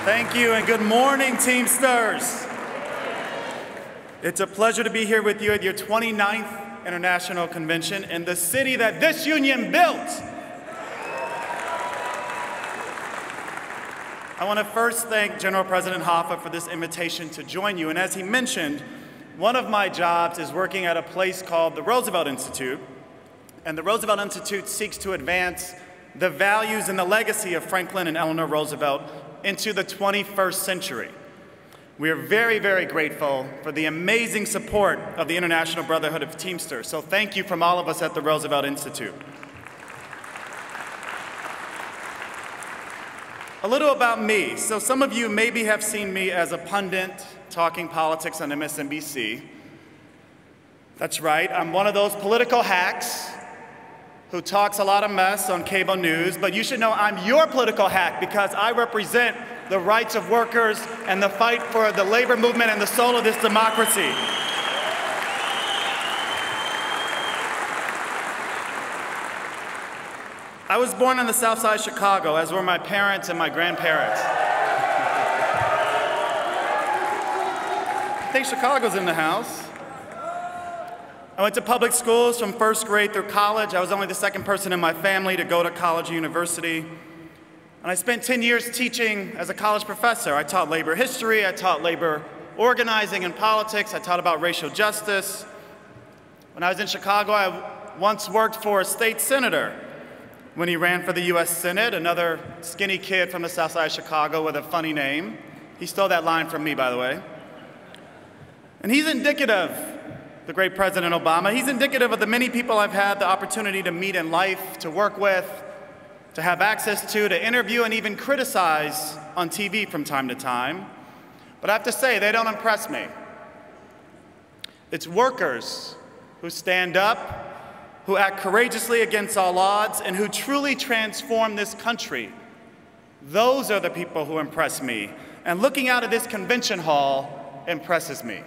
Thank you and good morning, Teamsters. It's a pleasure to be here with you at your 29th International Convention in the city that this union built. I want to first thank General President Hoffa for this invitation to join you. And as he mentioned, one of my jobs is working at a place called the Roosevelt Institute. And the Roosevelt Institute seeks to advance the values and the legacy of Franklin and Eleanor Roosevelt into the 21st century. We are very, very grateful for the amazing support of the International Brotherhood of Teamsters. So thank you from all of us at the Roosevelt Institute. A little about me. So some of you maybe have seen me as a pundit talking politics on MSNBC. That's right, I'm one of those political hacks who talks a lot of mess on cable news, but you should know I'm your political hack because I represent the rights of workers and the fight for the labor movement and the soul of this democracy. I was born on the south side of Chicago, as were my parents and my grandparents. I think Chicago's in the house. I went to public schools from first grade through college. I was only the second person in my family to go to college or university. And I spent 10 years teaching as a college professor. I taught labor history, I taught labor organizing and politics, I taught about racial justice. When I was in Chicago, I once worked for a state senator when he ran for the US Senate, another skinny kid from the south side of Chicago with a funny name. He stole that line from me, by the way. And he's indicative, the great President Obama, he's indicative of the many people I've had the opportunity to meet in life, to work with, to have access to interview and even criticize on TV from time to time. But I have to say, they don't impress me. It's workers who stand up, who act courageously against all odds, and who truly transform this country. Those are the people who impress me. And looking out of this convention hall impresses me.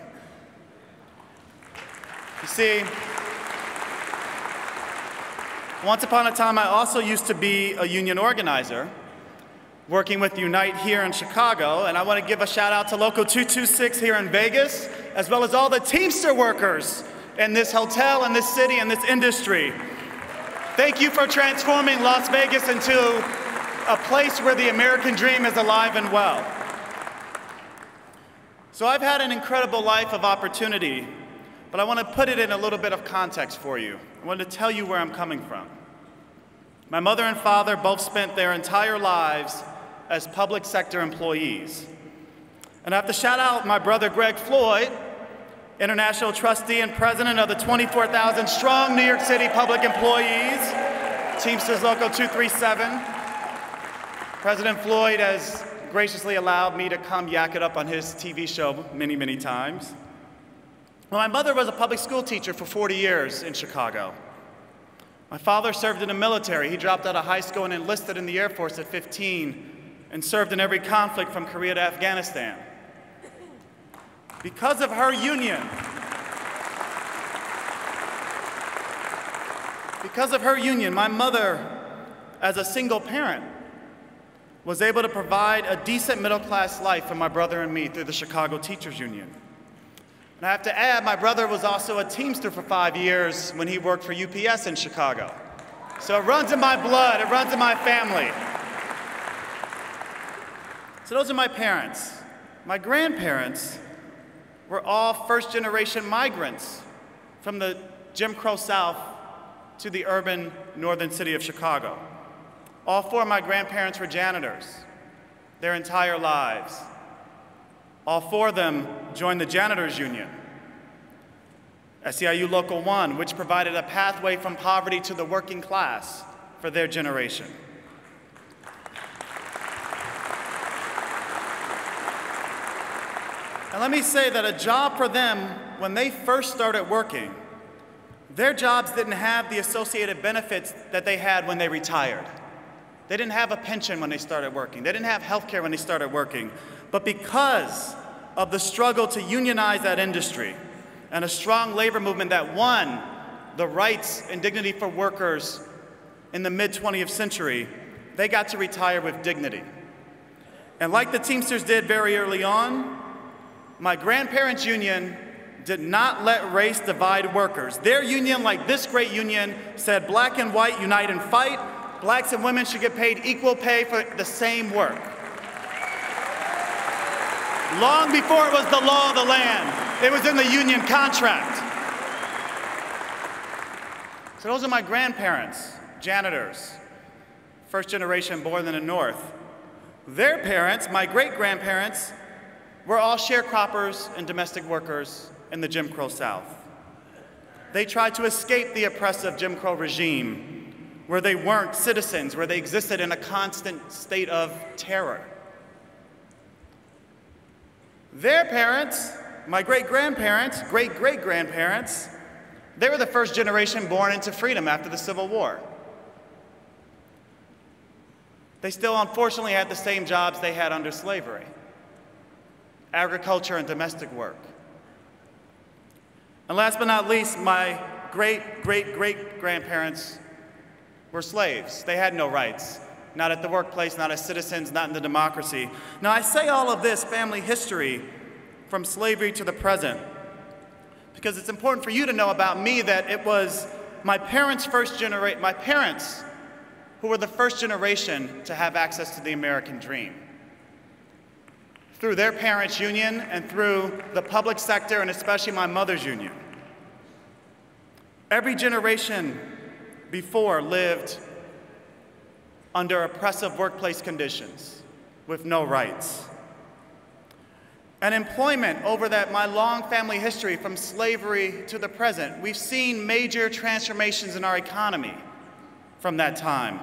You see, once upon a time, I also used to be a union organizer, working with Unite here in Chicago, and I want to give a shout out to Local 226 here in Vegas, as well as all the Teamster workers in this hotel, in this city, in this industry. Thank you for transforming Las Vegas into a place where the American dream is alive and well. So I've had an incredible life of opportunity, but I want to put it in a little bit of context for you. I want to tell you where I'm coming from. My mother and father both spent their entire lives as public sector employees. And I have to shout out my brother Greg Floyd, International Trustee and President of the 24,000 strong New York City public employees, Teamsters Local 237. President Floyd has graciously allowed me to come yak it up on his TV show many, many times. Well, my mother was a public school teacher for 40 years in Chicago. My father served in the military. He dropped out of high school and enlisted in the Air Force at 15 and served in every conflict from Korea to Afghanistan. Because of her union, my mother, as a single parent, was able to provide a decent middle-class life for my brother and me through the Chicago Teachers Union. And I have to add, my brother was also a Teamster for 5 years when he worked for UPS in Chicago. So it runs in my blood, it runs in my family. So those are my parents. My grandparents were all first-generation migrants from the Jim Crow South to the urban northern city of Chicago. All four of my grandparents were janitors their entire lives. All four of them joined the Janitors Union, SEIU Local 1, which provided a pathway from poverty to the working class for their generation. And let me say that a job for them, when they first started working, their jobs didn't have the associated benefits that they had when they retired. They didn't have a pension when they started working. They didn't have health care when they started working. But because of the struggle to unionize that industry and a strong labor movement that won the rights and dignity for workers in the mid-20th century, they got to retire with dignity. And like the Teamsters did very early on, my grandparents' union did not let race divide workers. Their union, like this great union, said black and white unite and fight. Blacks and women should get paid equal pay for the same work. Long before it was the law of the land, it was in the union contract. So those are my grandparents, janitors, first generation born in the North. Their parents, my great-grandparents, were all sharecroppers and domestic workers in the Jim Crow South. They tried to escape the oppressive Jim Crow regime, where they weren't citizens, where they existed in a constant state of terror. Their parents, my great-grandparents, great-great-grandparents, they were the first generation born into freedom after the Civil War. They still, unfortunately, had the same jobs they had under slavery: agriculture and domestic work. And last but not least, my great-great-great-grandparents were slaves. They had no rights, not at the workplace, not as citizens, not in the democracy. Now, I say all of this family history from slavery to the present because it's important for you to know about me that it was my parents' who were the first generation to have access to the American dream. Through their parents' union and through the public sector, and especially my mother's union. Every generation before lived under oppressive workplace conditions with no rights. And employment over my long family history from slavery to the present, we've seen major transformations in our economy from that time.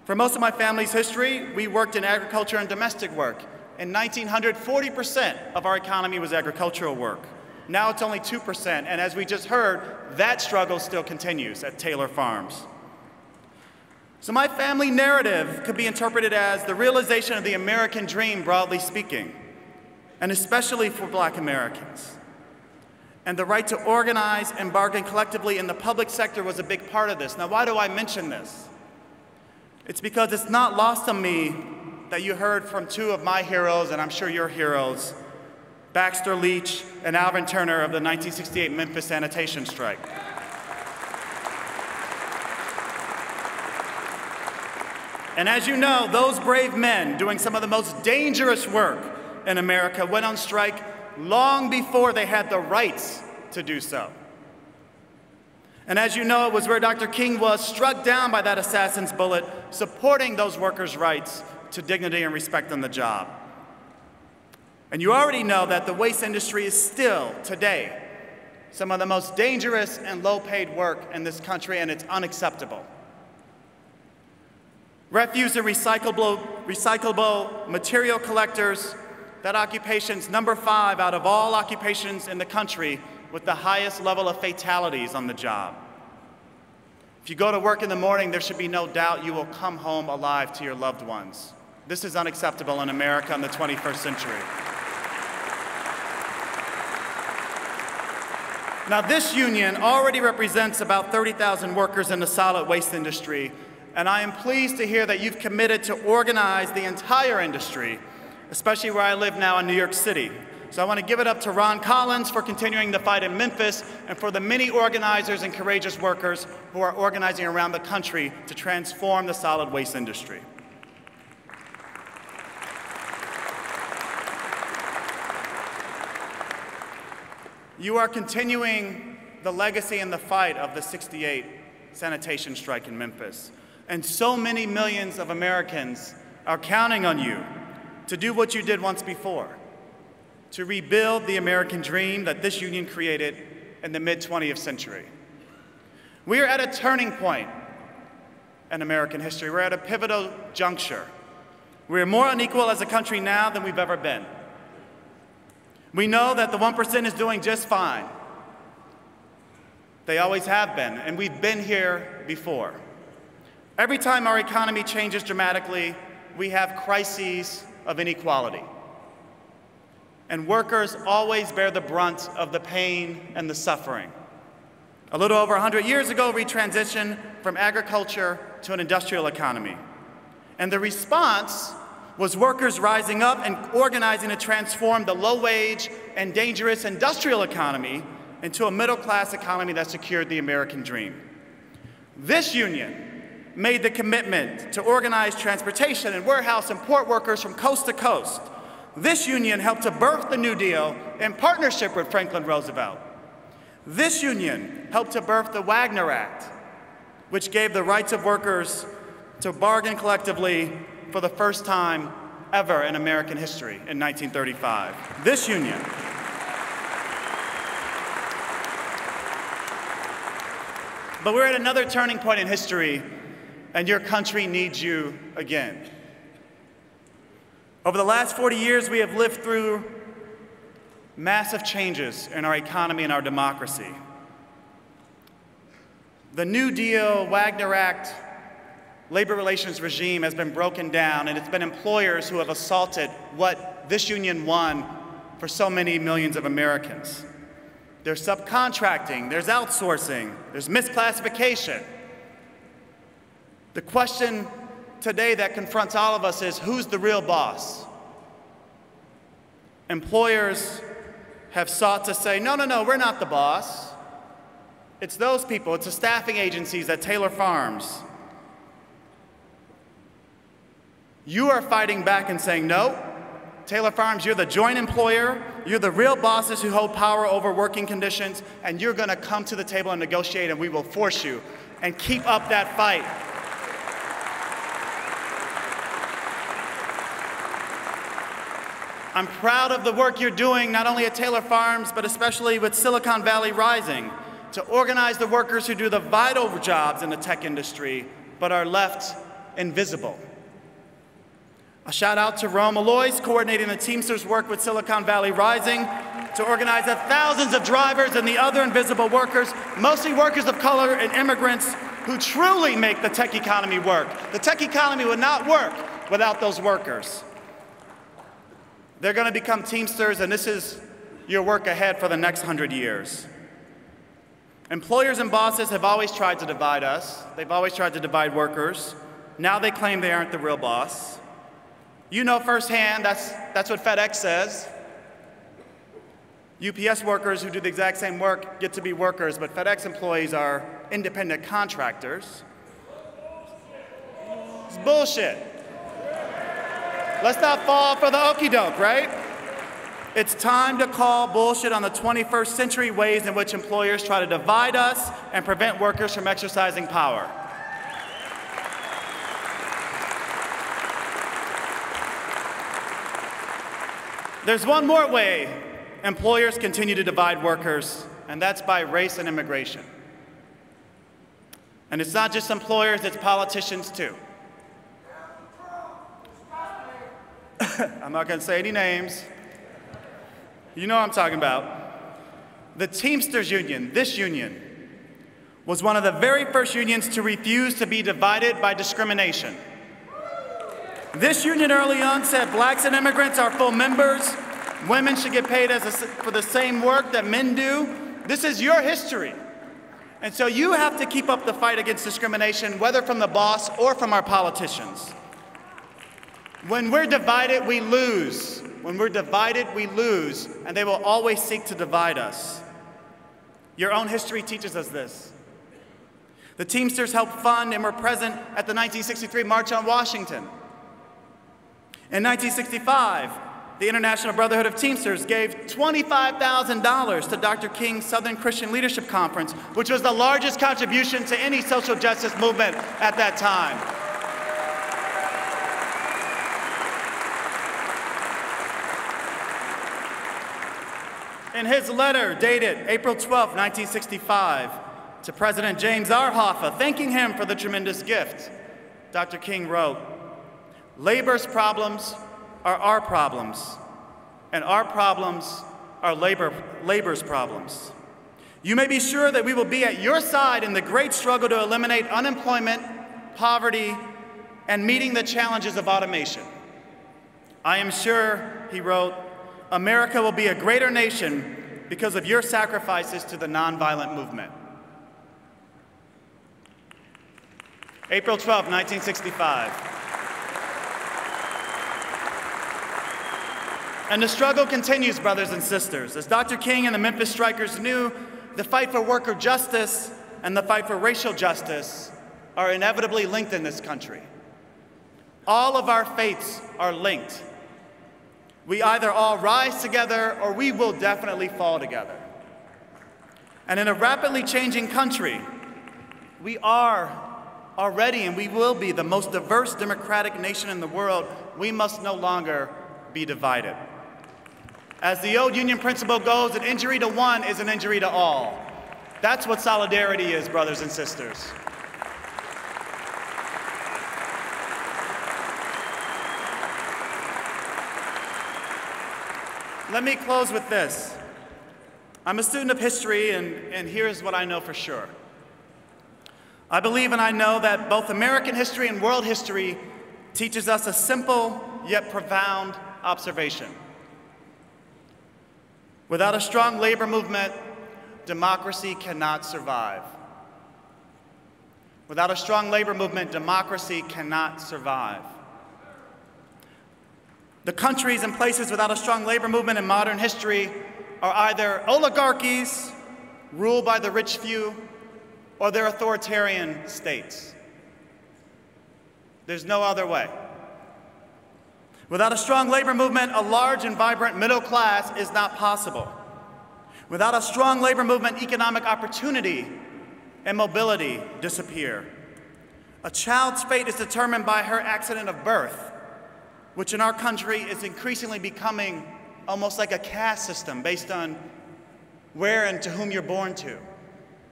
For most of my family's history, we worked in agriculture and domestic work. In 1900, 40% of our economy was agricultural work. Now it's only 2%, and as we just heard, that struggle still continues at Taylor Farms. So my family narrative could be interpreted as the realization of the American dream, broadly speaking, and especially for Black Americans. And the right to organize and bargain collectively in the public sector was a big part of this. Now, why do I mention this? It's because it's not lost on me that you heard from two of my heroes, and I'm sure your heroes, Baxter Leach and Alvin Turner of the 1968 Memphis sanitation strike. And as you know, those brave men doing some of the most dangerous work in America went on strike long before they had the rights to do so. And as you know, it was where Dr. King was struck down by that assassin's bullet, supporting those workers' rights to dignity and respect on the job. And you already know that the waste industry is still, today, some of the most dangerous and low-paid work in this country, and it's unacceptable. Refuse and recyclable material collectors, that occupation's number 5 out of all occupations in the country with the highest level of fatalities on the job. If you go to work in the morning, there should be no doubt you will come home alive to your loved ones. This is unacceptable in America in the 21st century. Now, this union already represents about 30,000 workers in the solid waste industry, and I am pleased to hear that you've committed to organize the entire industry, especially where I live now in New York City. So I want to give it up to Ron Collins for continuing the fight in Memphis and for the many organizers and courageous workers who are organizing around the country to transform the solid waste industry. You are continuing the legacy and the fight of the '68 sanitation strike in Memphis. And so many millions of Americans are counting on you to do what you did once before, to rebuild the American dream that this union created in the mid-20th century. We are at a turning point in American history. We're at a pivotal juncture. We're more unequal as a country now than we've ever been. We know that the 1% is doing just fine. They always have been, and we've been here before. Every time our economy changes dramatically, we have crises of inequality. And workers always bear the brunt of the pain and the suffering. A little over 100 years ago, we transitioned from agriculture to an industrial economy. And the response was workers rising up and organizing to transform the low-wage and dangerous industrial economy into a middle-class economy that secured the American dream. This union made the commitment to organize transportation and warehouse and port workers from coast to coast. This union helped to birth the New Deal in partnership with Franklin Roosevelt. This union helped to birth the Wagner Act, which gave the rights of workers to bargain collectively for the first time ever in American history in 1935. This union But we're at another turning point in history, and your country needs you again. Over the last 40 years, we have lived through massive changes in our economy and our democracy. The New Deal, Wagner Act, labor relations regime has been broken down, and it's been employers who have assaulted what this union won for so many millions of Americans. There's subcontracting, there's outsourcing, there's misclassification. The question today that confronts all of us is, who's the real boss? Employers have sought to say, no, we're not the boss. It's those people, it's the staffing agencies at Taylor Farms. You are fighting back and saying, no, Taylor Farms, you're the joint employer, you're the real bosses who hold power over working conditions, and you're gonna come to the table and negotiate, and we will force you, and keep up that fight. I'm proud of the work you're doing, not only at Taylor Farms, but especially with Silicon Valley Rising, to organize the workers who do the vital jobs in the tech industry, but are left invisible. A shout out to Rome Alois, coordinating the Teamsters work with Silicon Valley Rising to organize the thousands of drivers and the other invisible workers, mostly workers of color and immigrants who truly make the tech economy work. The tech economy would not work without those workers. They're going to become Teamsters, and this is your work ahead for the next 100 years. Employers and bosses have always tried to divide us. They've always tried to divide workers. Now they claim they aren't the real boss. You know firsthand, that's what FedEx says. UPS workers who do the exact same work get to be workers, but FedEx employees are independent contractors. It's bullshit. Let's not fall for the okie doke, right? It's time to call bullshit on the 21st century ways in which employers try to divide us and prevent workers from exercising power. There's one more way employers continue to divide workers, and that's by race and immigration. And it's not just employers, it's politicians too. I'm not going to say any names. You know what I'm talking about. The Teamsters union, this union, was one of the very first unions to refuse to be divided by discrimination. This union early on said blacks and immigrants are full members. Women should get paid for the same work that men do. This is your history. And so you have to keep up the fight against discrimination, whether from the boss or from our politicians. When we're divided, we lose. When we're divided, we lose, and they will always seek to divide us. Your own history teaches us this. The Teamsters helped fund and were present at the 1963 March on Washington. In 1965, the International Brotherhood of Teamsters gave $25,000 to Dr. King's Southern Christian Leadership Conference, which was the largest contribution to any social justice movement at that time. In his letter dated April 12, 1965, to President James R. Hoffa, thanking him for the tremendous gift, Dr. King wrote, "Labor's problems are our problems, and our problems are labor's problems. You may be sure that we will be at your side in the great struggle to eliminate unemployment, poverty, and meeting the challenges of automation. I am sure," he wrote, "America will be a greater nation because of your sacrifices to the nonviolent movement." April 12, 1965. And the struggle continues, brothers and sisters. As Dr. King and the Memphis Strikers knew, the fight for worker justice and the fight for racial justice are inevitably linked in this country. All of our faiths are linked. We either all rise together or we will definitely fall together. And in a rapidly changing country, we are already and we will be the most diverse democratic nation in the world. We must no longer be divided. As the old Union principle goes, an injury to one is an injury to all. That's what solidarity is, brothers and sisters. Let me close with this. I'm a student of history, and here's what I know for sure. I believe and I know that both American history and world history teaches us a simple yet profound observation. Without a strong labor movement, democracy cannot survive. Without a strong labor movement, democracy cannot survive. The countries and places without a strong labor movement in modern history are either oligarchies ruled by the rich few or they're authoritarian states. There's no other way. Without a strong labor movement, a large and vibrant middle class is not possible. Without a strong labor movement, economic opportunity and mobility disappear. A child's fate is determined by her accident of birth, which in our country is increasingly becoming almost like a caste system based on where and to whom you're born to.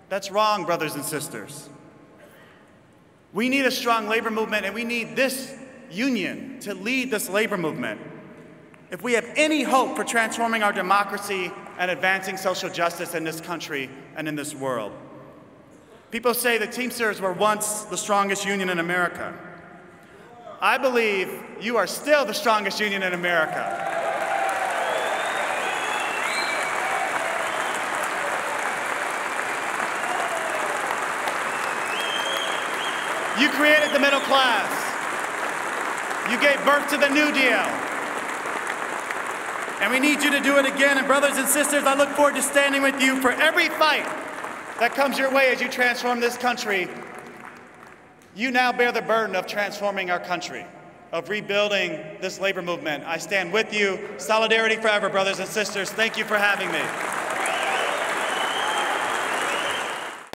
That's wrong, brothers and sisters. We need a strong labor movement, and we need this union to lead this labor movement if we have any hope for transforming our democracy and advancing social justice in this country and in this world. People say the Teamsters were once the strongest union in America. I believe you are still the strongest union in America. You created the middle class. You gave birth to the New Deal. And we need you to do it again. And brothers and sisters, I look forward to standing with you for every fight that comes your way as you transform this country. You now bear the burden of transforming our country, of rebuilding this labor movement. I stand with you. Solidarity forever, brothers and sisters. Thank you for having me.